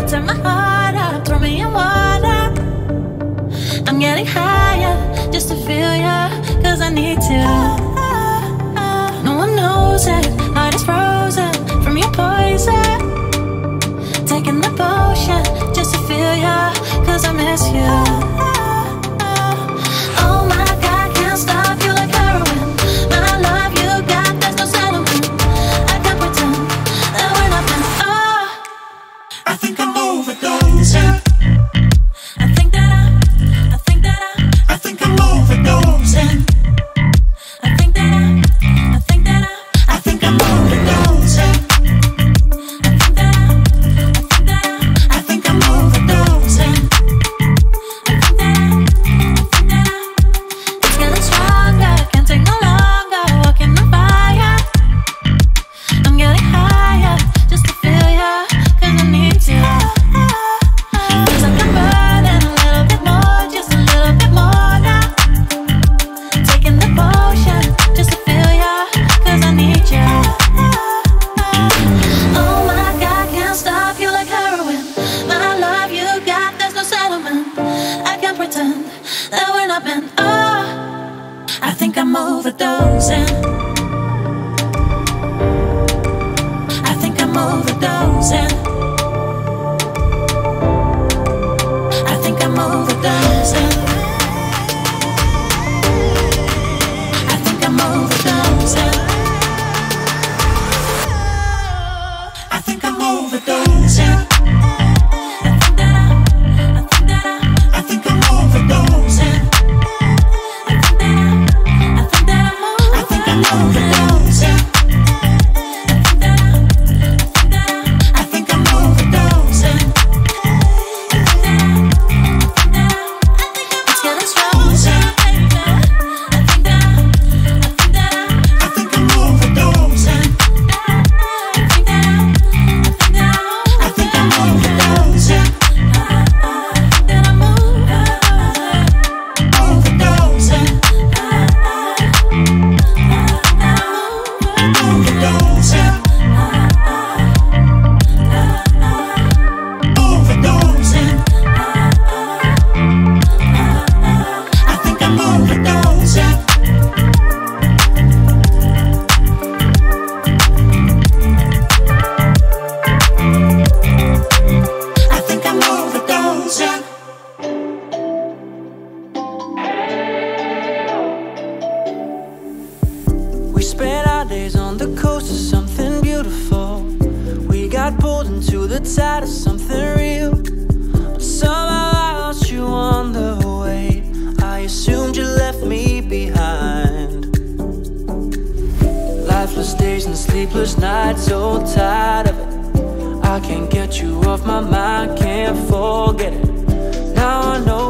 tear my heart up, throw me in water. I'm getting higher just to feel ya, 'cause I need to. No one knows it, heart is frozen from your poison. Taking the potion just to feel ya, 'cause I miss you. Oh my God, can't stop you like heroin. My love you got, there's no settlement. I can't pretend that we're not meant. Oh, I think I'm overdosing. I think that I think that I think I'm overdosing. I think that I think that I think I'm overdosing. I think I'm overdosing. it's getting stronger, can't take no longer. Walking on fire, I'm getting higher just to feel ya, 'cause I need to. Feels like I'm burning a little bit more, just a little bit more now. Taking the potion just to feel ya, 'cause I need ya. Oh my God, can't stop you like heroin. My love you got, there's no settlement. I can't pretend that we're not meant. Oh, I think I'm overdosing. I think I'm overdosing. I think I'm overdosing. I think I'm overdosing. I think I'm overdosing. I think I'm overdosing. I think I'm overdosing. I think I'm overdosing. It's getting stronger. I think I'm overdosing. I think I'm overdosing. Overdosing. Overdosing. Overdosing. I think I'm overdosing. I think I'm overdosing. We spent our days on the coast of something beautiful. We got pulled into the tide of something real. But somehow I lost you on the way. I assumed you left me behind. Lifeless days and sleepless nights, so tired of it. I can't get you off my mind, can't forget it. Now I know